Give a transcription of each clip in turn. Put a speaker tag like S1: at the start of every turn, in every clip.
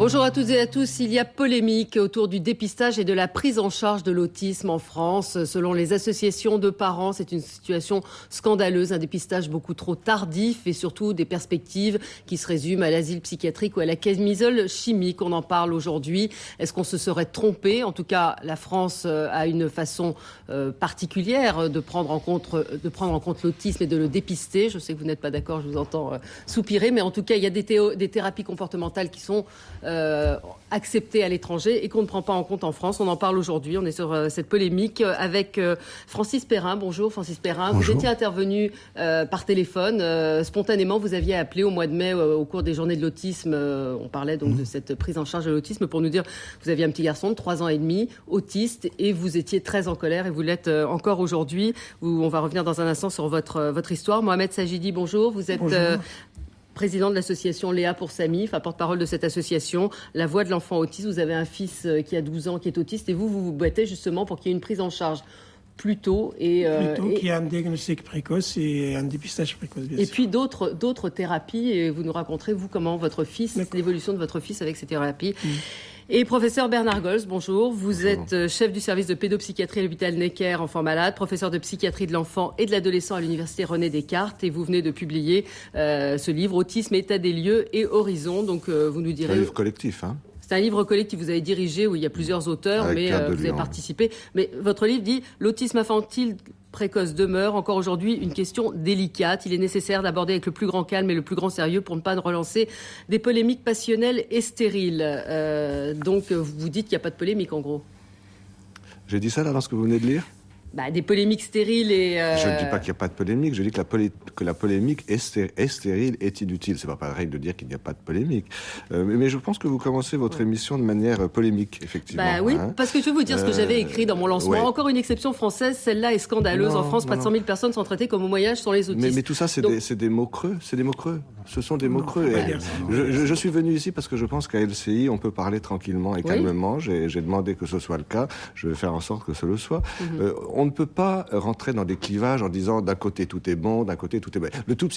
S1: Bonjour à toutes et à tous. Il y a polémique autour du dépistage et de la prise en charge de l'autisme en France. Selon les associations de parents, c'est une situation scandaleuse, un dépistage beaucoup trop tardif et surtout des perspectives qui se résument à l'asile psychiatrique ou à la camisole chimique. On en parle aujourd'hui. Est-ce qu'on se serait trompé ? En tout cas, la France a une façon particulière de prendre en compte l'autisme et de le dépister. Je sais que vous n'êtes pas d'accord, je vous entends soupirer, mais en tout cas, il y a des thérapies comportementales qui sont acceptées à l'étranger et qu'on ne prend pas en compte en France. On en parle aujourd'hui. On est sur cette polémique avec Francis Perrin. Bonjour Francis Perrin. Bonjour. Vous étiez intervenu par téléphone. Spontanément, vous aviez appelé au mois de mai au cours des journées de l'autisme. On parlait donc de cette prise en charge de l'autisme pour nous dire que vous aviez un petit garçon de 3 ans et demi, autiste, et vous étiez très en colère et vous l'êtes encore aujourd'hui. On va revenir dans un instant sur votre histoire. Mohamed Sajidi, bonjour. Vous êtes président de l'association Léa pour Samy, porte-parole de cette association, La Voix de l'enfant autiste. Vous avez un fils qui a 12 ans qui est autiste et vous vous battez justement pour qu'il y ait une prise en charge plus tôt qu'il y ait un diagnostic précoce et un dépistage précoce. Et puis d'autres thérapies, et vous nous raconterez, vous, comment votre fils, l'évolution de votre fils avec ces thérapies. Et professeur Bernard Gols, bonjour. Vous êtes chef du service de pédopsychiatrie à l'hôpital Necker Enfants Malades, professeur de psychiatrie de l'enfant et de l'adolescent à l'université René Descartes, et vous venez de publier ce livre, Autisme, état des lieux et horizon. Donc vous nous direz...
S2: C'est un livre collectif, hein.
S1: C'est un livre collectif que vous avez dirigé, où il y a plusieurs auteurs, mais vous avez participé. Mais votre livre dit « L'autisme infantile précoce demeure encore aujourd'hui une question délicate. Il est nécessaire d'aborder avec le plus grand calme et le plus grand sérieux pour ne pas relancer des polémiques passionnelles et stériles. » Donc vous dites qu'il n'y a pas de polémique, en gros.
S2: J'ai dit ça là dans ce que vous venez de lire ?
S1: Des polémiques stériles et...
S2: Je ne dis pas qu'il n'y a pas de polémique, je dis que la polémique est stérile, est inutile. C'est pas pareil de dire qu'il n'y a pas de polémique. Mais je pense que vous commencez votre émission de manière polémique, effectivement.
S1: Oui, parce que je vais vous dire ce que j'avais écrit dans mon lancement. Ouais. Encore une exception française, celle-là est scandaleuse. En France, près de 100 000 personnes sont traitées comme au Moyen-Âge sont les autistes.
S2: Mais tout ça, c'est des mots creux. C'est des mots creux. Ce sont des mots creux. Je suis venu ici parce que je pense qu'à LCI, on peut parler tranquillement et calmement. J'ai demandé que ce soit le cas. Je vais faire en sorte que ce le soit. On ne peut pas rentrer dans des clivages en disant d'un côté tout est bon, d'un côté tout est mauvais. Le tout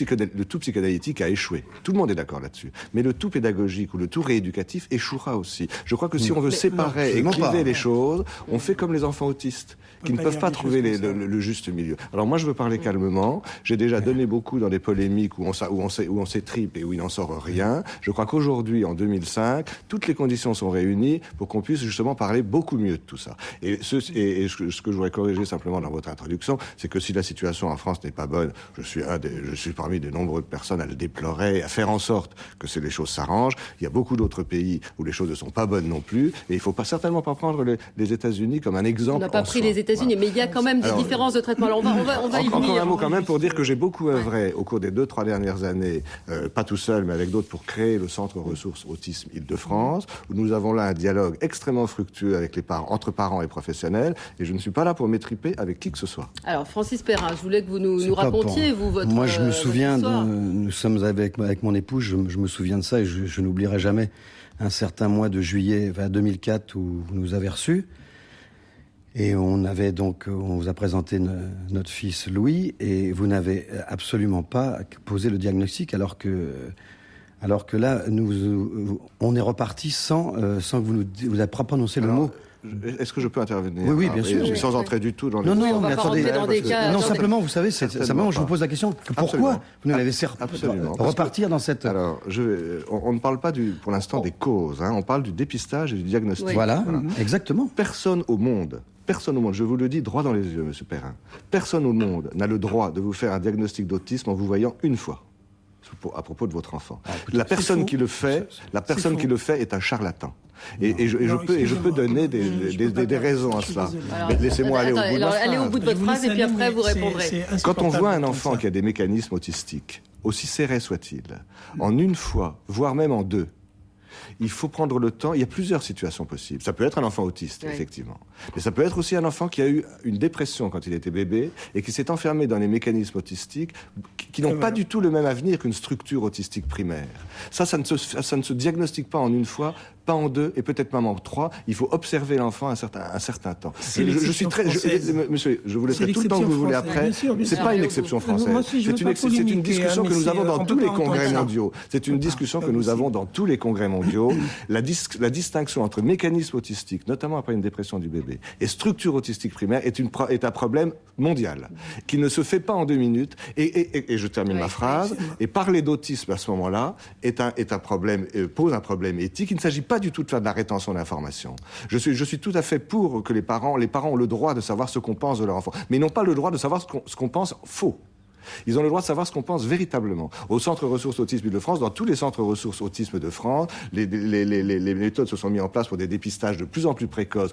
S2: psychanalytique a échoué. Tout le monde est d'accord là-dessus. Mais le tout pédagogique ou le tout rééducatif échouera aussi. Je crois que si on veut séparer et cliver les choses, on fait comme les enfants autistes, qui ne peuvent pas trouver le juste milieu. Alors moi, je veux parler calmement. J'ai déjà donné beaucoup dans des polémiques où on s'étripe et où il n'en sort rien. Je crois qu'aujourd'hui, en 2005, toutes les conditions sont réunies pour qu'on puisse justement parler beaucoup mieux de tout ça. Et ce que je voudrais corriger simplement dans votre introduction, c'est que si la situation en France n'est pas bonne, je suis parmi de nombreuses personnes à le déplorer, à faire en sorte que les choses s'arrangent. Il y a beaucoup d'autres pays où les choses ne sont pas bonnes non plus, et il ne faut certainement pas prendre les États-Unis comme un exemple.
S1: On n'a pas pris les États-Unis, mais il y a quand même des différences de traitement. Alors on va y venir.
S2: Encore un mot quand même pour dire que j'ai beaucoup œuvré au cours des 2-3 dernières années, pas tout seul, mais avec d'autres, pour créer le Centre Ressources Autisme Île-de-France, où nous avons là un dialogue extrêmement fructueux avec les parents, entre parents et professionnels, et je ne suis pas là pour m'étriper avec qui que ce soit.
S1: Alors, Francis Perrin, je voulais que vous nous racontiez, votre
S3: Moi, je me souviens, nous sommes avec mon épouse, je me souviens de ça, et je n'oublierai jamais un certain mois de juillet 2004 où vous nous avez reçus. Et on vous a présenté notre fils Louis, et vous n'avez absolument pas posé le diagnostic, alors que là, on est reparti sans que vous n'avez pas prononcé le mot.
S2: Est-ce que je peux intervenir ?
S3: Oui, bien sûr.
S2: Sans entrer du tout dans les...
S3: Non, mais attendez. Non, simplement, vous savez, simplement, je vous pose la question, pourquoi vous nous l'avez repartir dans cette...
S2: Alors, on ne parle pas pour l'instant des causes, hein, on parle du dépistage et du diagnostic.
S3: Oui. Voilà, exactement.
S2: Personne au monde, je vous le dis droit dans les yeux, monsieur Perrin, personne au monde n'a le droit de vous faire un diagnostic d'autisme en vous voyant une fois à propos de votre enfant. La personne qui le fait est un charlatan. Et je peux donner des raisons à cela. Laissez-moi aller
S1: au bout de votre phrase et puis après vous répondrez.
S2: Quand on voit un enfant qui a des mécanismes autistiques, aussi serrés soient-ils, en une fois, voire même en deux, il faut prendre le temps. Il y a plusieurs situations possibles. Ça peut être un enfant autiste, effectivement. Mais ça peut être aussi un enfant qui a eu une dépression quand il était bébé et qui s'est enfermé dans les mécanismes autistiques qui n'ont pas du tout le même avenir qu'une structure autistique primaire. Ça ne se diagnostique pas en une fois, pas en deux et peut-être même en trois. Il faut observer l'enfant un certain temps. Monsieur, je vous laisserai tout le temps que vous voulez après. C'est pas une exception française. C'est une discussion que nous avons dans tous les congrès mondiaux. C'est une discussion que nous avons dans tous les congrès mondiaux. mondiaux, la distinction entre mécanisme autistique, notamment après une dépression du bébé, et structure autistique primaire est un problème mondial, qui ne se fait pas en 2 minutes. Et je termine ma phrase. Et parler d'autisme à ce moment-là pose un problème éthique. Il ne s'agit pas du tout de faire de la rétention d'informations. Je suis tout à fait pour que les parents ont le droit de savoir ce qu'on pense de leur enfant, mais ils n'ont pas le droit de savoir ce qu'on pense faux. Ils ont le droit de savoir ce qu'on pense véritablement. Au Centre Ressources Autisme de France, dans tous les centres ressources autisme de France, les méthodes se sont mises en place pour des dépistages de plus en plus précoces,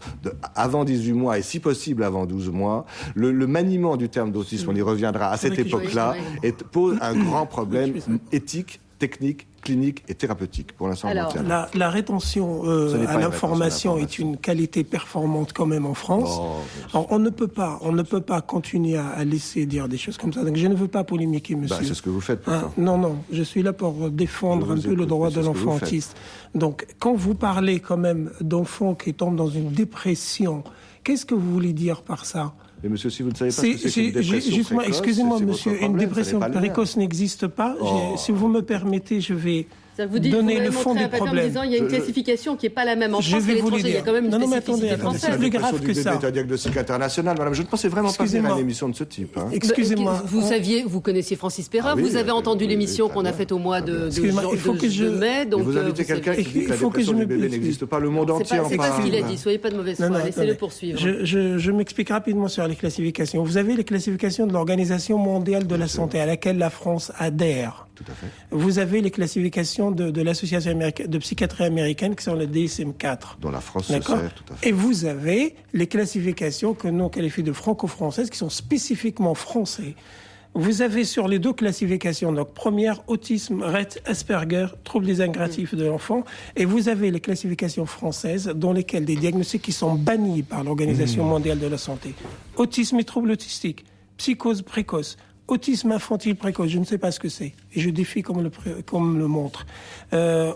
S2: avant 18 mois et si possible avant 12 mois. Le maniement du terme d'autisme, on y reviendra à cette époque-là, pose un grand problème éthique, technique, clinique et thérapeutique pour l'instant.
S4: La rétention à l'information est une qualité performante quand même en France. Alors, on ne peut pas continuer à laisser dire des choses comme ça. Donc je ne veux pas polémiquer, monsieur.
S2: C'est ce que vous faites.
S4: Non, je suis là pour défendre un peu le droit de l'enfant autiste. Donc quand vous parlez quand même d'enfants qui tombent dans une dépression, qu'est-ce que vous voulez dire par ça ?
S2: Mais monsieur, si vous ne savez pas ce que c'est qu'une dépression précoce,
S4: excusez-moi, monsieur, une dépression précoce n'existe pas. Si vous me permettez, je vais donner le fond du problème.
S1: En disant, il y a une classification qui n'est pas la même en France et l'étranger. Il y a quand même une spécificité française.
S4: C'est plus grave que ça.
S2: C'est un diagnostic international, madame. Je ne pensais vraiment pas faire une émission de ce type.
S4: Excusez-moi.
S1: Vous connaissiez Francis Perrin, vous avez entendu l'émission qu'on a faite au mois de mai.
S2: Donc vous invitez quelqu'un qui dit que la dépression du bébé n'existe pas. Le monde entier en parle.
S1: C'est pas ce qu'il a dit. Soyez pas de mauvaise foi. Laissez-le poursuivre.
S4: Je m'explique rapidement sur les classifications. Vous avez les classifications de l'Organisation mondiale de la santé à laquelle la France adhère.
S2: Tout à fait.
S4: Vous avez les classifications de l'Association de psychiatrie américaine qui sont le DSM-4.
S2: Dont la France se sert, tout à fait.
S4: Et vous avez les classifications que nous on qualifie de franco-françaises qui sont spécifiquement français. Vous avez sur les 2 classifications, donc première, autisme, Rett, Asperger, troubles désintégratifs de l'enfant, et vous avez les classifications françaises dans lesquelles des diagnostics qui sont bannis par l'Organisation mondiale de la santé. Autisme et troubles autistiques, psychose précoce, autisme infantile précoce, je ne sais pas ce que c'est, et je défie comme le montre.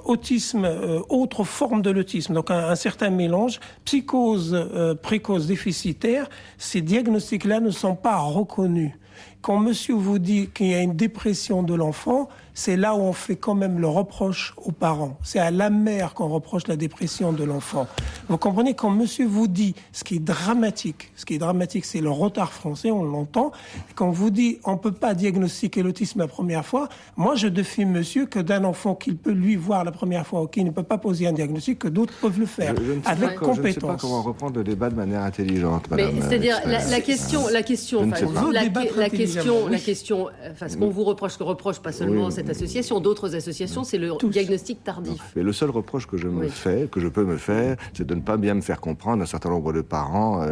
S4: Autisme, autre forme de l'autisme, donc un certain mélange. Psychose précoce déficitaire, ces diagnostics-là ne sont pas reconnus. Quand monsieur vous dit qu'il y a une dépression de l'enfant, c'est là où on fait quand même le reproche aux parents. C'est à la mère qu'on reproche la dépression de l'enfant. Vous comprenez, quand monsieur vous dit ce qui est dramatique, c'est le retard français, on l'entend. Quand vous dit on peut pas diagnostiquer l'autisme la première fois, moi je défie monsieur que d'un enfant qu'il peut lui voir la première fois ou qui ne peut pas poser un diagnostic, que d'autres peuvent le faire avec compétence. Je ne sais pas
S2: comment reprendre le débat de manière intelligente, madame.
S1: C'est-à-dire la question, ce qu'on vous reproche, pas seulement cette association, d'autres associations, c'est le diagnostic tardif.
S2: Mais le seul reproche que je peux me faire, c'est de ne pas bien me faire comprendre un certain nombre de parents.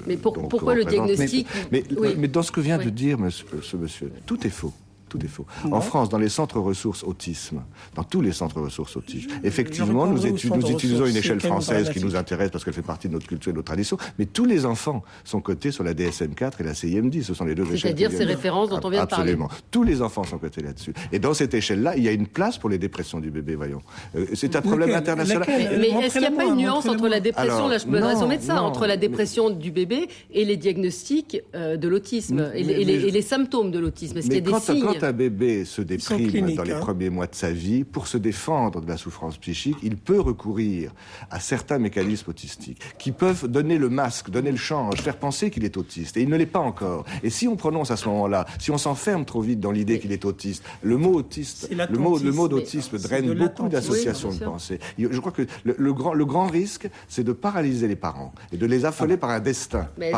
S1: Mais pourquoi le diagnostic
S2: mais dans ce que vient de dire ce monsieur, tout est faux. Tout est faux. Non. En France, dans les centres ressources autisme, dans tous les centres ressources autisme, effectivement, nous utilisons une échelle française qui nous intéresse parce qu'elle fait partie de notre culture et de nos traditions, mais tous les enfants sont cotés sur la DSM-4 et la CIM-10. Ce sont les 2 échelles.
S1: C'est-à-dire ces références dont on vient de parler.
S2: Absolument. Tous les enfants sont cotés là-dessus. Et dans cette échelle-là, il y a une place pour les dépressions du bébé, voyons. C'est un problème international.
S1: Mais est-ce qu'il n'y a pas une nuance entre la dépression, là je me résumer de ça, entre la dépression du bébé et les diagnostics de l'autisme et les symptômes de l'autisme? Est-ce qu'il y a des signes?
S2: Quand un bébé se déprime dans les premiers mois de sa vie, pour se défendre de la souffrance psychique, il peut recourir à certains mécanismes autistiques qui peuvent donner le masque, donner le change, faire penser qu'il est autiste. Et il ne l'est pas encore. Et si on prononce à ce moment-là, si on s'enferme trop vite dans l'idée qu'il est autiste, le mot autiste, le mot d'autisme draine beaucoup d'associations de pensée. Je crois que le grand risque, c'est de paralyser les parents et de les affoler par un destin.
S3: Le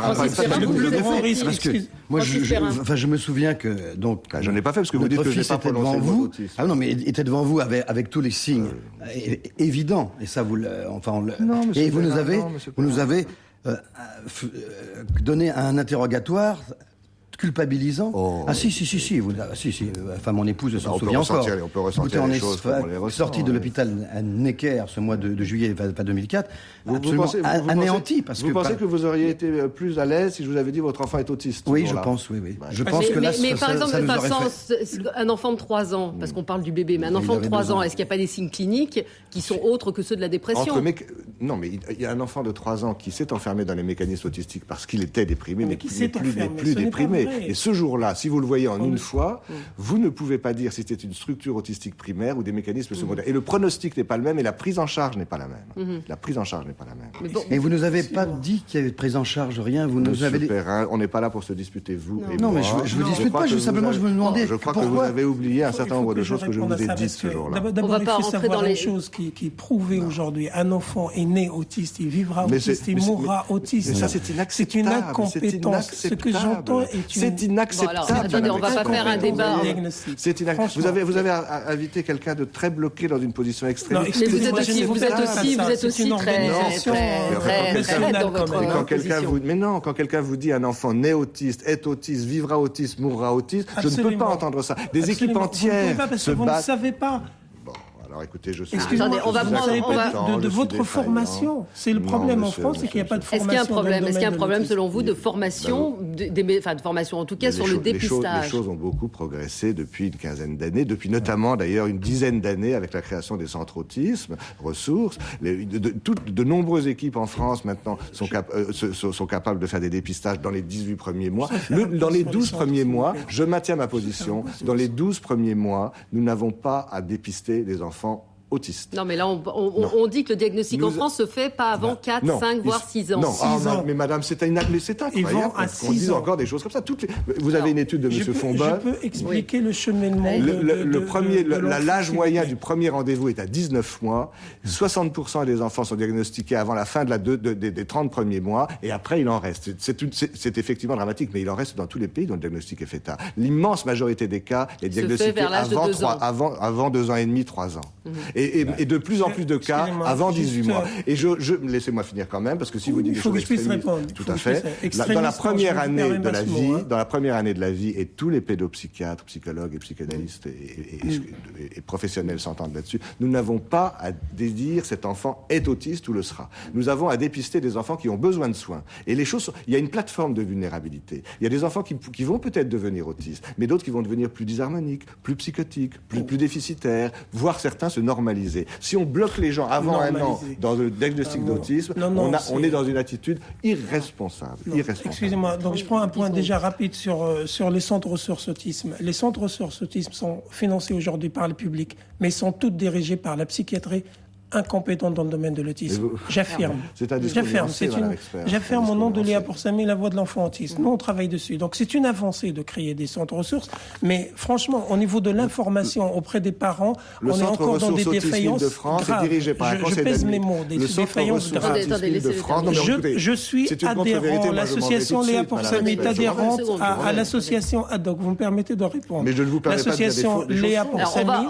S3: grand risque, parce que moi, je me souviens que donc.
S2: Je n'ai pas fait parce que vous dites que je n'ai pas prononcé le mot autisme.
S3: Ah non, mais il était devant vous avec tous les signes évidents. Et ça, vous nous avez donné un interrogatoire culpabilisant. Ah si. Enfin, mon épouse s'en souvient encore.
S2: On peut ressentir les choses comme on les ressent.
S3: Sorti de l'hôpital à Necker ce mois de juillet 2004, absolument anéanti.
S2: Vous pensez que vous auriez été plus à l'aise si je vous avais dit votre enfant est autiste?
S3: Oui, je pense, oui. Je pense que là,
S1: mais par exemple, un enfant de 3 ans, parce qu'on parle du bébé, mais un enfant de 3 ans, est-ce qu'il n'y a pas des signes cliniques qui sont autres que ceux de la dépression?
S2: Non, mais il y a un enfant de 3 ans qui s'est enfermé dans les mécanismes autistiques parce qu'il était déprimé, mais qui n'est plus déprimé. jamais. Et ce jour-là, si vous le voyez en une fois, vous ne pouvez pas dire si c'était une structure autistique primaire ou des mécanismes secondaires. Et le pronostic n'est pas le même et la prise en charge n'est pas la même. La prise en charge n'est pas la même.
S3: Et vous nous avez pas dit qu'il y avait de prise en charge, rien. Vous nous avez dit...
S2: Perrin, on n'est pas là pour se disputer, vous et moi.
S3: Non, mais je vous dispute pas, simplement je me demandais.
S2: Je crois que vous avez oublié un certain nombre de choses que je vous ai dites ce jour-là.
S4: D'abord, il faut savoir une chose qui est prouvée aujourd'hui. Un enfant est né autiste, il vivra autiste, il mourra autiste.
S2: Mais ça, c'est inacceptable.
S4: C'est une incompétence. Ce que j'entends est une...
S2: C'est inacceptable.
S1: Bon, alors, attendez, on va pas faire un débat.
S2: C'est inacceptable. Vous avez invité quelqu'un de très bloqué dans une position extrême.
S1: Mais vous êtes aussi très dans votre position.
S2: Mais non, quand quelqu'un vous dit un enfant né autiste, est autiste, vivra autiste, mourra autiste, je ne peux pas entendre ça. Des équipes entières se battent.
S4: Vous ne savez pas.
S2: Alors écoutez, je suis...
S1: Attendez, on va
S4: prendre de votre formation. C'est le problème en France, c'est qu'il n'y a pas de formation.
S1: Est-ce qu'il y a un problème selon vous de formation, de formation en tout cas sur le dépistage?
S2: Les choses ont beaucoup progressé depuis une quinzaine d'années, depuis notamment d'ailleurs une dizaine d'années avec la création des centres autisme, ressources. De nombreuses équipes en France maintenant sont capables de faire des dépistages dans les 18 premiers mois. Dans les 12 premiers mois, je maintiens ma position, dans les 12 premiers mois, nous n'avons pas à dépister des enfants autistes.
S1: Non, mais là, on dit que le diagnostic en France se fait pas avant 4, 5, voire 6 ans.
S2: Non, 6 ans. Mais madame, c'est incroyable qu'on dise encore des choses comme ça. Vous avez une étude de M. Fomba.
S4: Je peux expliquer le cheminement.
S2: L'âge moyen du premier rendez-vous est à 19 mois. 60% des enfants sont diagnostiqués avant la fin des 30 premiers mois. Et après, il en reste. C'est effectivement dramatique, mais il en reste dans tous les pays dont le diagnostic est fait tard. L'immense majorité des cas est diagnostiqué avant 2 ans et demi, 3 ans. Et de plus en plus de cas avant 18 mois. Et laissez-moi finir quand même, parce que si vous dites des choses extrémistes, tout à fait. Dans la première année de la vie, et tous les pédopsychiatres, psychologues et psychanalystes et professionnels s'entendent là-dessus, nous n'avons pas à dire cet enfant est autiste ou le sera. Nous avons à dépister des enfants qui ont besoin de soins. Et il y a une plateforme de vulnérabilité. Il y a des enfants qui vont peut-être devenir autistes, mais d'autres qui vont devenir plus disharmoniques, plus psychotiques, plus déficitaires, voire certains se normaliser. Si on bloque les gens avant un an dans le diagnostic d'autisme, on est dans une attitude irresponsable.
S4: Excusez-moi, donc je prends un point déjà rapide sur les centres ressources autisme. Les centres ressources autisme sont financés aujourd'hui par le public, mais sont toutes dirigés par la psychiatrie incompétente dans le domaine de l'autisme. J'affirme. J'affirme au nom de Léa Pour-Samy, la voix de l'enfant autiste. Nous, on travaille dessus. Donc, c'est une avancée de créer des centres ressources. Mais franchement, au niveau de l'information auprès des parents, on est encore dans des défaillances graves. Je pèse mes mots, des défaillances graves. Je suis adhérent. L'association Léa Pour-Samy est adhérente à l'association ADOC. Vous me permettez de répondre.
S2: Mais je ne vous permets pas de dire des choses.
S4: L'association Léa Pour-Samy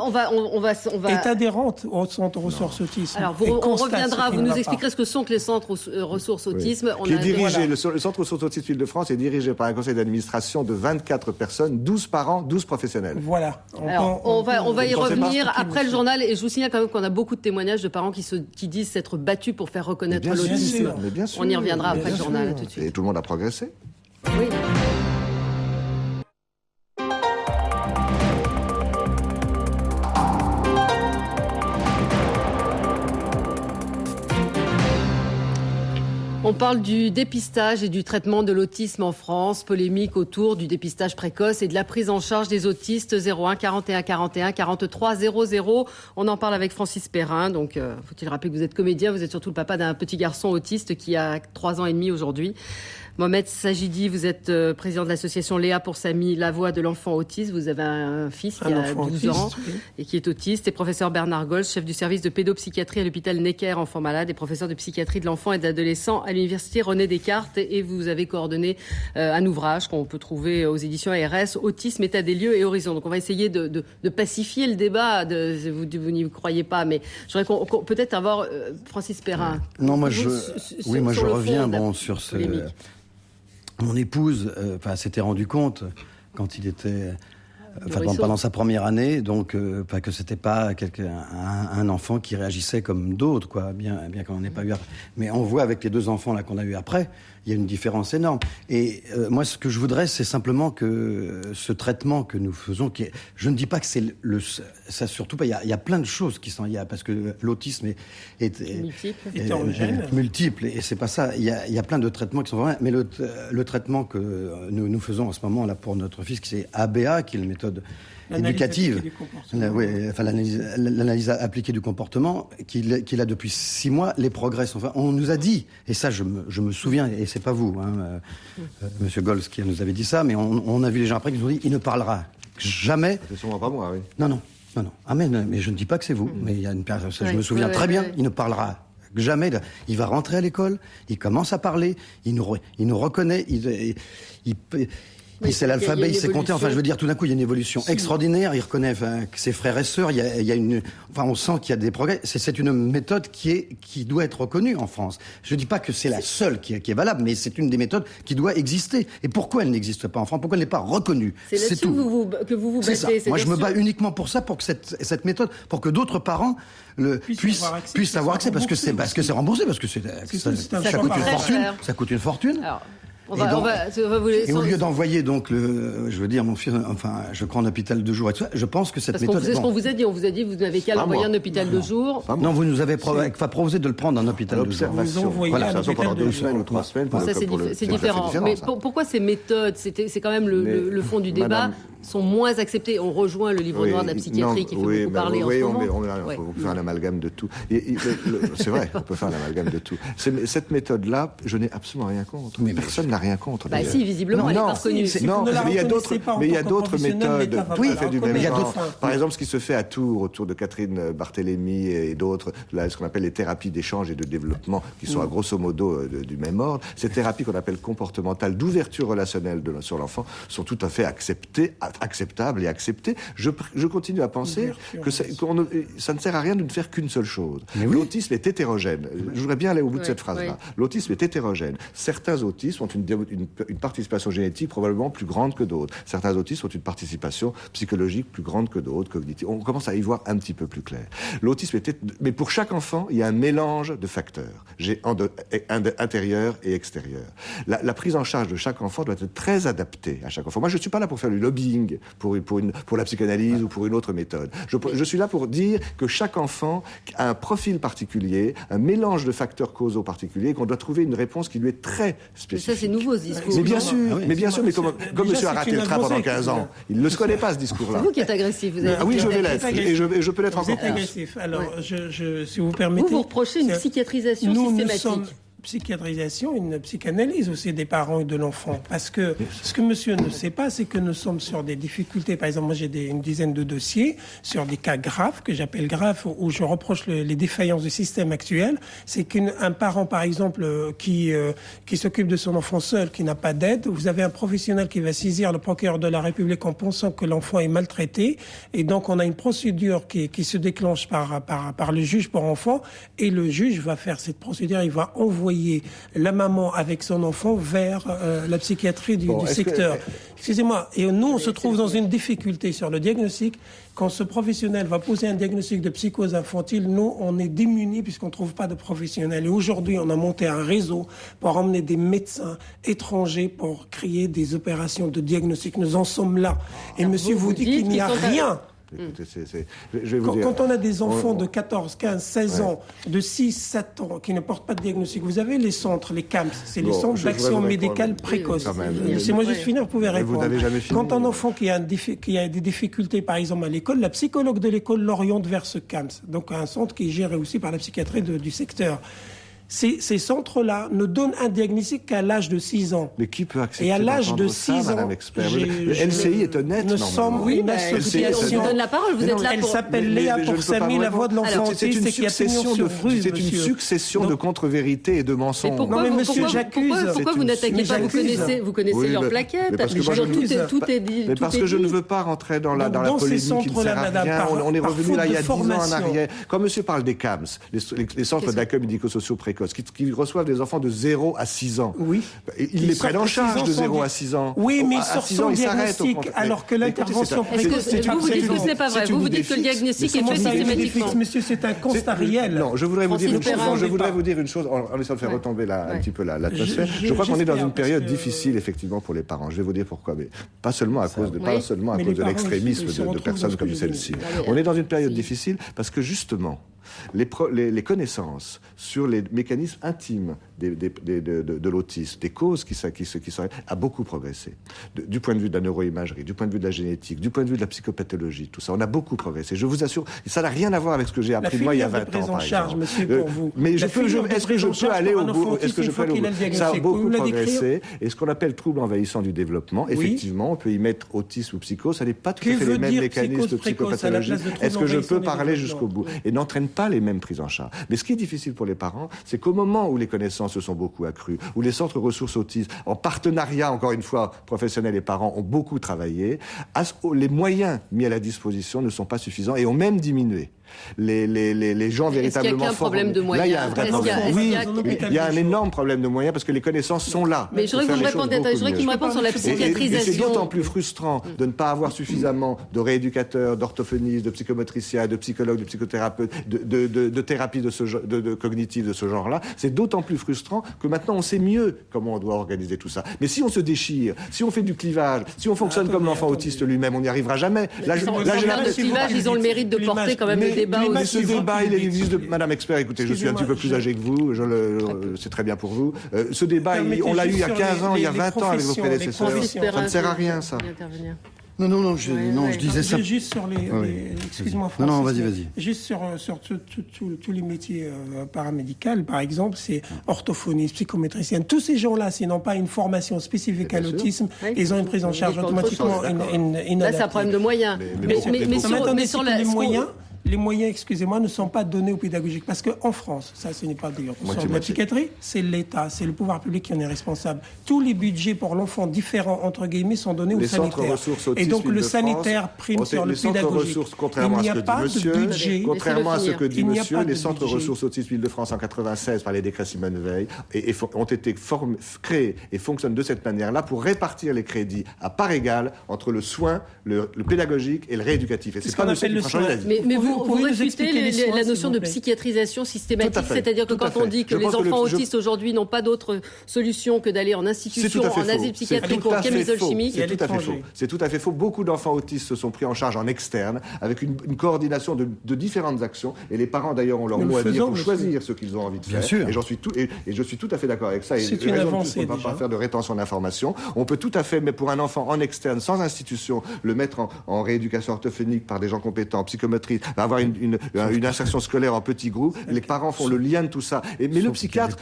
S4: est adhérente au centre ressources autisme.
S1: Alors, on reviendra, vous nous expliquerez ce que sont que les centres ressources autisme.
S2: Le centre ressources autisme Île-de-France est dirigé par un conseil d'administration de 24 personnes, 12 parents, 12 professionnels.
S4: Voilà.
S1: On va y revenir après le journal, et je vous signale quand même qu'on a beaucoup de témoignages de parents qui disent s'être battus pour faire reconnaître l'autisme. On y reviendra après le journal, tout de suite.
S2: Et tout le monde a progressé.
S1: Oui. On parle du dépistage et du traitement de l'autisme en France, polémique autour du dépistage précoce et de la prise en charge des autistes. 01 41 41 43 00. On en parle avec Francis Perrin. Donc, faut-il rappeler que vous êtes comédien, vous êtes surtout le papa d'un petit garçon autiste qui a 3 ans et demi aujourd'hui. Mohamed Sajidi, vous êtes président de l'association Léa Pour-Samy, la voix de l'enfant autiste. Vous avez un fils qui a 12 ans et qui est autiste. Et professeur Bernard Goltz, chef du service de pédopsychiatrie à l'hôpital Necker, enfants malades, et professeur de psychiatrie de l'enfant et de l'adolescent à l'université René Descartes. Et vous avez coordonné un ouvrage qu'on peut trouver aux éditions ARS, Autisme, état des lieux et horizon. Donc on va essayer de pacifier le débat. Vous n'y croyez pas, mais j'aurais peut-être avoir Francis Perrin.
S3: Non, moi je reviens sur ce... Mon épouse s'était rendu compte, quand il était pendant sa première année, donc que c'était pas un enfant qui réagissait comme d'autres, quoi, bien qu'on n'en ait pas eu après. Mais on voit avec les 2 enfants là qu'on a eu après, il y a une différence énorme. Et moi, ce que je voudrais, c'est simplement que ce traitement que nous faisons, je ne dis pas que c'est ça, surtout pas. Il y a plein de choses qui sont, parce que l'autisme est multiple, et c'est pas ça. Il y a plein de traitements qui sont vraiment. Mais le traitement que nous faisons en ce moment là pour notre fils, qui c'est ABA, qui est une méthode éducative, l'analyse appliquée du comportement, qu'il a depuis 6 mois, les progrès sont. Enfin, on nous a dit, et ça je me souviens, et c'est pas vous, Monsieur Gols qui nous avait dit ça, mais on a vu les gens après qui nous ont dit, il ne parlera jamais.
S2: C'est sûrement pas moi, oui.
S3: Non. Ah mais je ne dis pas que c'est vous, mais il y a une personne, je me souviens très bien, il ne parlera jamais. Il va rentrer à l'école, il commence à parler, il nous reconnaît, il sait l'alphabet, il sait compter. Enfin, je veux dire, tout d'un coup, il y a une évolution extraordinaire. Il reconnaît ses frères et sœurs. Il y a une. Enfin, on sent qu'il y a des progrès. C'est une méthode qui doit être reconnue en France. Je dis pas que c'est la seule qui est valable, mais c'est une des méthodes qui doit exister. Et pourquoi elle n'existe pas en France? Pourquoi elle n'est pas reconnue?
S1: C'est là-dessus que vous vous battez.
S3: Moi, je me bats uniquement pour ça, pour que cette méthode, pour que d'autres parents puissent avoir accès, parce que c'est remboursé, parce que ça coûte une fortune. Ça coûte une fortune.
S1: On va vous laisser.
S3: Et au lieu d'envoyer donc je veux dire mon fils, je crois en hôpital de jour et tout ça, je pense que cette méthode.
S1: C'est ce qu'on vous a dit. On vous a dit vous n'avez qu'à l'envoyer en hôpital de jour.
S3: Non, vous nous avez proposé de le prendre en hôpital de jour.
S2: Voilà, ça pendant 2 semaines ou 3 semaines.
S1: Ça c'est différent. Mais pourquoi ces méthodes, c'est quand même le fond du débat, sont moins acceptées? On rejoint le livre noir de la psychiatrie qui fait beaucoup parler en ce moment.
S2: Oui, on peut faire un amalgame de tout. C'est vrai, on peut faire un amalgame de tout. Cette méthode-là, je n'ai absolument rien contre. Personne n'a rien contre.
S1: Bah si, visiblement, elle n'est pas reconnue.
S2: Non, mais il y a d'autres méthodes. Oui, fait du même genre. Par exemple, ce qui se fait à Tours, autour de Catherine Barthélémy et d'autres, ce qu'on appelle les thérapies d'échange et de développement, qui sont à grosso modo du même ordre. Ces thérapies qu'on appelle comportementales, d'ouverture relationnelle sur l'enfant, sont tout à fait acceptables et acceptées. Je continue à penser que ça ne sert à rien de ne faire qu'une seule chose. L'autisme est hétérogène. Je voudrais bien aller au bout de cette phrase-là. L'autisme est hétérogène. Certains autistes ont une participation génétique probablement plus grande que d'autres. Certains autistes ont une participation psychologique plus grande que d'autres, cognitive. On commence à y voir un petit peu plus clair. L'autisme mais pour chaque enfant, il y a un mélange de facteurs, intérieur et extérieur. La prise en charge de chaque enfant doit être très adaptée à chaque enfant. Moi, je ne suis pas là pour faire du lobbying pour la psychanalyse ou pour une autre méthode. Je suis là pour dire que chaque enfant a un profil particulier, un mélange de facteurs causaux particuliers, et qu'on doit trouver une réponse qui lui est très spécifique.
S1: Ça, c'est nouveau, ce discours.
S2: Mais bien sûr, mais comme monsieur a raté le train pendant 15 ans, il ne se connaît pas, ce discours-là.
S1: C'est vous qui êtes agressif.
S2: Oui, je vais l'être. Et je peux l'être encore plus.
S4: Vous êtes agressif. Alors, si vous permettez...
S1: Vous reprochez une psychiatrisation systématique.
S4: Psychiatrisation, une psychanalyse aussi des parents et de l'enfant. Parce que ce que monsieur ne sait pas, c'est que nous sommes sur des difficultés. Par exemple, moi j'ai une dizaine de dossiers sur des cas graves, que j'appelle graves, où je reproche les défaillances du système actuel. C'est qu'un parent, par exemple, qui s'occupe de son enfant seul, qui n'a pas d'aide, vous avez un professionnel qui va saisir le procureur de la République en pensant que l'enfant est maltraité. Et donc on a une procédure qui se déclenche par le juge pour enfant. Et le juge va faire cette procédure, il va envoyer la maman avec son enfant vers la psychiatrie du secteur. Excusez-moi. Et nous, on se trouve dans une difficulté sur le diagnostic. Quand ce professionnel va poser un diagnostic de psychose infantile, nous, on est démunis puisqu'on ne trouve pas de professionnel. Et aujourd'hui, on a monté un réseau pour emmener des médecins étrangers pour créer des opérations de diagnostic. Nous en sommes là. Et monsieur vous dit qu'il n'y a rien.
S2: Écoutez,
S4: quand on a des enfants de 14, 15, 16 ans, de 6, 7 ans, qui ne portent pas de diagnostic, vous avez les centres, les CAMS, c'est les centres d'action médicale précoce. Laissez-moi juste finir, vous pouvez répondre. Quand un enfant qui a des difficultés, par exemple, à l'école, la psychologue de l'école l'oriente vers ce CAMS, donc un centre qui est géré aussi par la psychiatrie du secteur. Ces centres-là ne donnent un diagnostic qu'à l'âge de 6 ans.
S2: Mais qui peut accepter
S4: et à l'âge de 6 ans,
S2: Madame Expert, le LCI est honnête.
S4: Nous sommes une association.
S1: On donne la parole, vous êtes là pour...
S4: Elle s'appelle Léa Pourssamy, la voix de l'enfant autiste.
S2: C'est une succession de contre-vérités et de mensonges.
S1: Non, mais monsieur, j'accuse. Pourquoi vous n'attaquez pas? Vous connaissez leurs plaquettes. Tout est dit.
S2: Mais parce que je ne veux pas rentrer dans la polémique qui ne sert à rien. On est revenu là il y a 10 ans en arrière. Quand monsieur parle des CAMS, les centres d'accueil médico-sociaux précoces, précoces, qui reçoivent des enfants de 0 à 6 ans.
S4: Oui.
S2: Ils les prennent en charge de 0 à 6 ans.
S4: Oui, mais
S2: à
S4: sur son diagnostic, alors que l'intervention...
S1: Vous dites que ce n'est pas vrai. Vous dites que le diagnostic est fait systématiquement.
S4: Monsieur, c'est un constat réel.
S2: Non, je voudrais vous dire une chose, en essayant de faire retomber un petit peu l'atmosphère. Je crois qu'on est dans une période difficile, effectivement, pour les parents. Je vais vous dire pourquoi, mais pas seulement à cause de l'extrémisme de personnes comme celle-ci. On est dans une période difficile parce que, justement, les connaissances sur les mécanismes intimes de l'autisme, des causes qui sont a beaucoup progressé. Du point de vue de la neuroimagerie, du point de vue de la génétique, du point de vue de la psychopathologie, tout ça, on a beaucoup progressé. Je vous assure, ça n'a rien à voir avec ce que j'ai appris moi il y a 20 ans, par exemple. Mais est-ce que je peux aller au bout? Ça a beaucoup progressé. Et ce qu'on appelle trouble envahissant du développement, effectivement, on peut y mettre autisme ou psycho, ça n'est pas tout à fait les mêmes mécanismes de psychopathologie. Est-ce que je peux parler jusqu'au bout? Et n'entraîne pas les mêmes prises en charge. Mais ce qui est difficile pour les parents, c'est qu'au moment où les connaissances se sont beaucoup accrues, où les centres ressources autisme, en partenariat, encore une fois, professionnels et parents, ont beaucoup travaillé, les moyens mis à la disposition ne sont pas suffisants et ont même diminué. Les gens véritablement formés.
S1: Est-ce qu'il y a qu'un problème de moyens?
S2: Là, il y a un vrai problème. Oui, il y a un énorme problème de moyens parce que les connaissances sont là.
S1: Mais je voudrais qu'il me réponde sur la psychiatrisation.
S2: Et c'est d'autant plus frustrant de ne pas avoir suffisamment de rééducateurs, d'orthophonistes, de psychomotriciens, de psychologues, de psychothérapeutes, de thérapies de cognitives de ce genre-là. C'est d'autant plus frustrant que maintenant on sait mieux comment on doit organiser tout ça. Mais si on se déchire, si on fait du clivage, si on fonctionne comme l'enfant autiste lui-même, on n'y arriira jamais.
S1: Ils ont le mérite de porter quand même le débat.
S2: Mais ce débat, il existe de... Madame Expert, écoutez, je suis un petit peu plus âgé que vous, c'est très bien pour vous. Ce débat, on l'a eu il y a 15 ans, il y a 20 ans avec vos prédécesseurs. Ça ne sert à rien, ça.
S3: Non, je disais ça.
S4: Juste sur excuse-moi, Francis.
S3: Non, vas-y.
S4: Juste sur tous les métiers paramédicaux, par exemple, c'est orthophoniste, psychométricienne. Tous ces gens-là, s'ils n'ont pas une formation spécifique à l'autisme, ils ont une prise en charge automatiquement inadaptée.
S1: Là, c'est un problème de moyens.
S4: Mais sur les moyens, excusez-moi, ne sont pas donnés aux pédagogiques. Parce qu'en France, ça, ce n'est pas dur. Sur la psychiatrie, c'est l'État, c'est le pouvoir public qui en est responsable. Tous les budgets pour l'enfant différents, entre guillemets, sont donnés aux sanitaires. Et donc, le sanitaire prime sur le pédagogique. Il n'y a pas de budget.
S2: Contrairement à ce que dit monsieur, les centres ressources autisme Île-de-France en 96, par les décrets Simone Veil, ont été créés et fonctionnent de cette manière-là pour répartir les crédits à part égale entre le soin, le pédagogique et le rééducatif. Et c'est pas monsieur qui fera changer la vie.
S1: Mais vous réfutez la notion de psychiatrisation systématique, c'est-à-dire que quand on dit que les enfants autistes aujourd'hui n'ont pas d'autre solution que d'aller en institution, en asile psychiatrique ou en camisole chimique.
S2: C'est tout à fait faux. Beaucoup d'enfants autistes se sont pris en charge en externe, avec une coordination de différentes actions, et les parents d'ailleurs ont leur mot à dire pour choisir ce qu'ils ont envie de faire.
S3: Sûr.
S2: Et je suis tout à fait d'accord avec ça.
S4: C'est une avancée.
S2: On ne va pas faire de rétention d'informations. On peut tout à fait, mais pour un enfant en externe, sans institution, le mettre en rééducation orthophonique par des gens compétents, en psychomotrice, avoir une insertion scolaire en petits groupes. Les parents font le lien de tout ça. Mais le psychiatre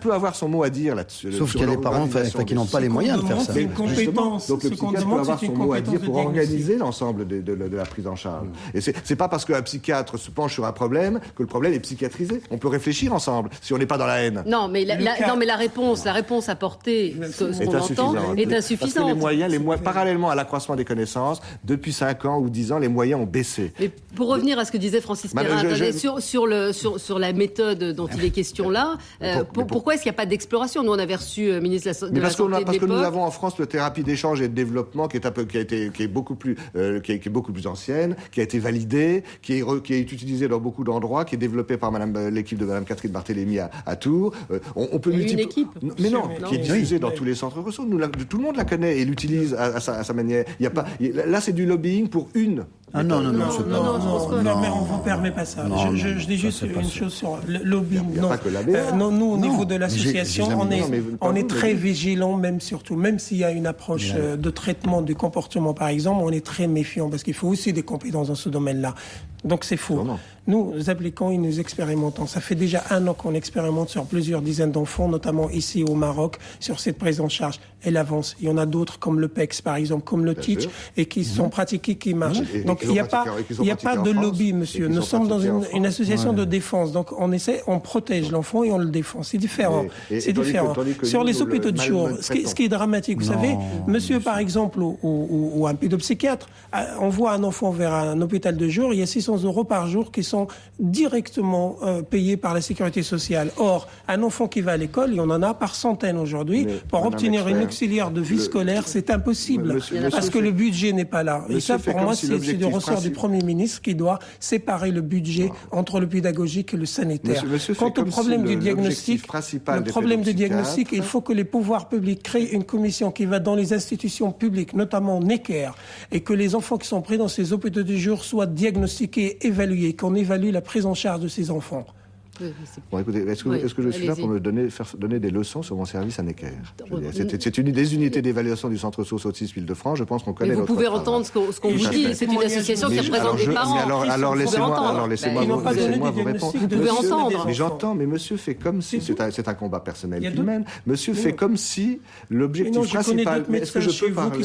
S2: peut avoir son mot à dire là-dessus.
S3: Sauf qu'il y a des parents qui n'ont pas les moyens de faire ça.
S2: Donc le psychiatre peut avoir son mot à dire pour organiser l'ensemble de la prise en charge. Et c'est pas parce qu'un psychiatre se penche sur un problème que le problème est psychiatrisé. On peut réfléchir ensemble si on n'est pas dans la haine.
S1: Non, mais la réponse apportée, ce qu'on entend, est insuffisante.
S2: Parce que les moyens, parallèlement à l'accroissement des connaissances, depuis 5 ans ou 10 ans, les moyens ont baissé.
S1: Mais pour revenir à ce que disait Francis Perrin, sur la méthode dont il est question là, pourquoi est-ce qu'il n'y a pas d'exploration? Nous, on avait reçu ministre de la Santé de l'époque.
S2: Parce que nous avons en France la thérapie d'échange et de développement qui est beaucoup plus ancienne, qui a été validée, qui est utilisée dans beaucoup d'endroits, qui est développée par l'équipe de Madame Catherine Barthélémy à Tours. On peut
S1: une équipe.
S2: Mais non, qui est diffusée dans tous les centres ressources. Tout le monde la connaît et l'utilise à sa manière. Là, c'est du lobbying pour une.
S4: Non, mais on ne vous permet pas ça. Je dis juste une chose sur le lobbying. Nous, au niveau de l'association, on est très vigilants, même s'il y a une approche de traitement du comportement, par exemple, on est très méfiant parce qu'il faut aussi des compétences dans ce domaine-là. Donc c'est faux. Nous appliquons et nous expérimentons. Ça fait déjà 1 an qu'on expérimente sur plusieurs dizaines d'enfants, notamment ici au Maroc, sur cette prise en charge. Elle avance. Il y en a d'autres comme le PEX, par exemple, comme le TEACH, et qui sont pratiqués, qui marchent. Donc Donc il n'y a pas de lobby, monsieur. Nous sommes dans une association de défense. Donc on protège l'enfant et on le défend. C'est différent. C'est différent. Sur les hôpitaux de jour, ce qui est dramatique, vous savez, monsieur par exemple ou un pédopsychiatre envoie un enfant vers un hôpital de jour, il y a 600 € par jour qui sont directement payés par la sécurité sociale. Or, un enfant qui va à l'école, il y en a par centaines aujourd'hui. Pour obtenir une auxiliaire de vie scolaire, c'est impossible parce que le budget n'est pas là. Et ça, pour moi, c'est du ressort du Premier ministre qui doit séparer le budget entre le pédagogique et le sanitaire. Quant au problème du diagnostic, il faut que les pouvoirs publics créent une commission qui va dans les institutions publiques, notamment Necker, et que les enfants qui sont pris dans ces hôpitaux du jour soient diagnostiqués, évalués, qu'on évalue la prise en charge de ces enfants.
S2: Bon, écoutez, est-ce que je suis là pour faire donner des leçons sur mon service à Necker? C'est une des unités d'évaluation du Centre Source Autisme Île-de-France. Je pense qu'on connaît notre travail.
S1: Vous pouvez entendre ce qu'on vous dit. C'est une association qui représente des parents.
S2: Alors laissez-moi vous répondre.
S1: Vous pouvez entendre.
S2: Mais j'entends, mais monsieur fait comme si... C'est un combat personnel qu'il mène. Monsieur fait comme si l'objectif principal...
S4: Est-ce que je peux parler?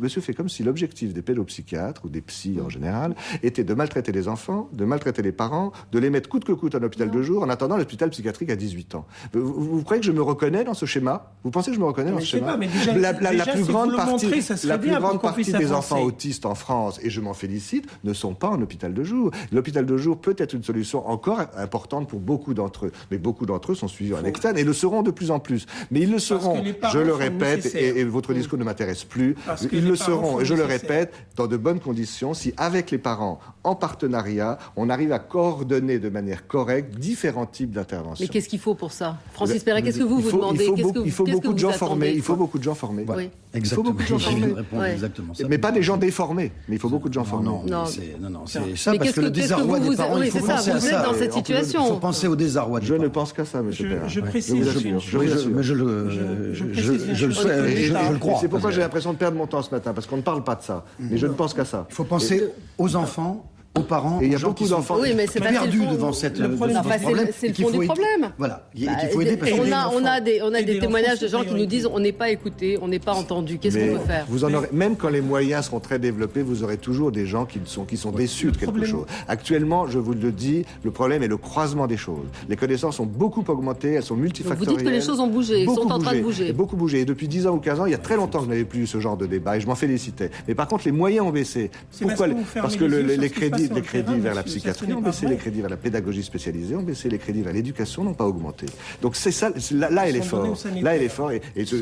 S2: Monsieur fait comme si l'objectif des pédopsychiatres ou des psys en général était de maltraiter les enfants, de maltraiter les parents, de les mettre coûte que coûte en hôpital de jour en attendant l'hôpital psychiatrique à 18 ans. Vous croyez que je me reconnais dans ce schéma? Vous pensez que je me reconnais dans ce schéma? La plus grande partie des enfants autistes en France, et je m'en félicite, ne sont pas en hôpital de jour. L'hôpital de jour peut être une solution encore importante pour beaucoup d'entre eux. Mais beaucoup d'entre eux sont suivis en externe et le seront de plus en plus. Mais ils le seront, je le répète, et votre discours ne m'intéresse plus, ils le seront, et je le répète, dans de bonnes conditions, si avec les parents, en partenariat, on arrive à coordonner de manière correcte différents types d'interventions.
S1: Mais qu'est-ce qu'il faut pour ça? Francis Perret, qu'est-ce que vous demandez?
S2: Il faut beaucoup de gens formés. Il faut beaucoup de gens formés.
S3: Oui. Exactement. Je viens de répondre exactement ça.
S2: Mais pas des gens déformés. Mais il faut beaucoup de gens formés.
S3: Non, c'est ça, parce que le désarroi des parents, il faut penser à ça.
S1: Vous êtes dans cette situation.
S3: Il faut penser au désarroi des parents.
S2: Je ne pense qu'à ça, monsieur Perret.
S4: Je précise.
S3: Mais je le souhaite, je le crois.
S2: C'est pourquoi j'ai l'impression de perdre mon temps ce matin, parce qu'on ne parle pas de ça. Mais je ne pense qu'à ça.
S3: Il faut penser aux enfants, aux parents,
S2: et il y a beaucoup d'enfants
S3: perdus devant cette problème.
S1: C'est le fond du problème.
S3: Voilà, il faut aider parce
S1: on a des témoignages de gens qui nous disent on n'est pas écoutés, on n'est pas entendus. Qu'est-ce qu'on peut faire?
S2: Vous en aurez, même quand les moyens seront très développés, vous aurez toujours des gens qui sont déçus de quelque chose. Actuellement, je vous le dis, le problème est le croisement des choses. Les connaissances ont beaucoup augmenté, elles sont multifactorielles.
S1: Vous dites que les choses ont bougé, sont en train de bouger.
S2: Beaucoup bougé. Et depuis 10 ans ou 15 ans, il y a très longtemps que je n'avais plus eu ce genre de débat et je m'en félicitais. Mais par contre, les moyens ont baissé. Pourquoi? Parce que les crédits vers la psychiatrie ont baissé, les crédits vers la pédagogie spécialisée ont baissé, les crédits vers l'éducation n'ont pas augmenté. Donc c'est ça, là est l'effort. Là est l'effort et ce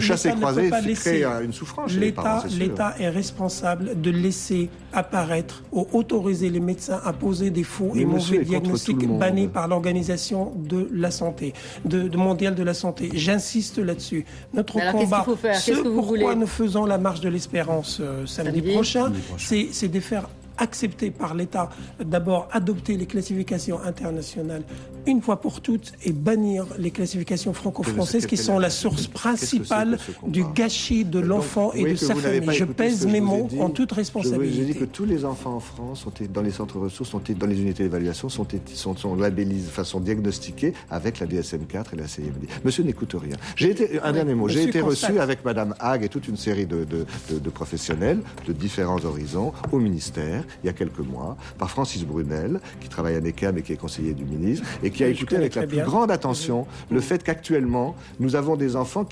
S2: chassé-croisé crée une souffrance chez les parents.
S4: L'État est responsable de laisser apparaître ou autoriser les médecins à poser des faux et mauvais diagnostics bannis par l'Organisation de la santé, mondiale de la santé. J'insiste là-dessus. Notre combat, pourquoi nous faisons la marche de l'espérance samedi prochain, c'est de faire accepter par l'État, d'abord adopter les classifications internationales une fois pour toutes et bannir les classifications franco-françaises qui sont la source principale du gâchis de l'enfant et de sa famille. Je pèse mes mots en toute responsabilité.
S2: J'ai dit que tous les enfants en France, dans les centres ressources, dans les unités d'évaluation, sont labellisés, sont diagnostiqués avec la DSM-4 et la CMD. Monsieur n'écoute rien. Un dernier mot. J'ai été reçu avec Madame Hague et toute une série de professionnels de différents horizons au ministère il y a quelques mois, par Francis Brunel, qui travaille à Necker mais qui est conseiller du ministre, et qui a écouté avec la plus grande attention le fait qu'actuellement, nous avons des enfants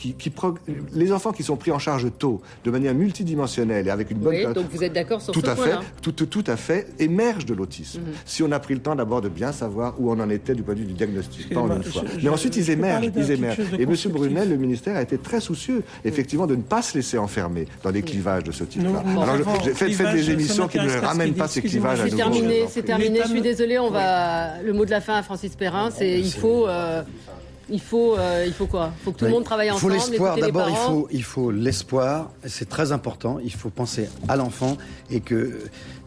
S2: les enfants qui sont pris en charge tôt, de manière multidimensionnelle et avec une bonne...
S1: Oui, donc vous êtes d'accord sur ce point-là?
S2: Tout à fait, émergent de l'autisme. Si on a pris le temps d'abord de bien savoir où on en était du point de vue du diagnostic, pas en une fois. Mais ensuite, ils émergent. Et M. Brunel, le ministère, a été très soucieux, effectivement, de ne pas se laisser enfermer dans des clivages de ce type-là. Alors, faites des émissions qui ne ramènent pas ces clivages à nouveau.
S1: C'est terminé. Je suis désolée. Le mot de la fin à Francis Perrin, c'est il faut quoi? Il faut que tout le monde travaille ensemble.
S3: Il faut l'espoir. D'abord, il faut l'espoir. C'est très important. Il faut penser à l'enfant et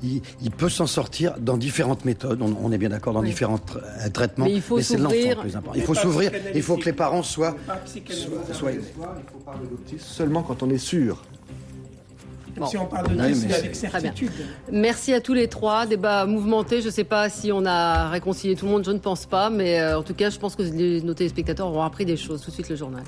S3: il peut s'en sortir dans différentes méthodes. On est bien d'accord, dans différents traitements. Mais c'est l'enfant le plus important. Il faut s'ouvrir. Il faut que les parents soient aidés.
S2: Il faut parler d'autisme seulement quand on est sûr.
S4: Si on parle de c'est avec certitude.
S1: Merci à tous les trois. Débat mouvementé. Je ne sais pas si on a réconcilié tout le monde. Je ne pense pas. Mais en tout cas, je pense que nos téléspectateurs auront appris des choses. Tout de suite, le journal.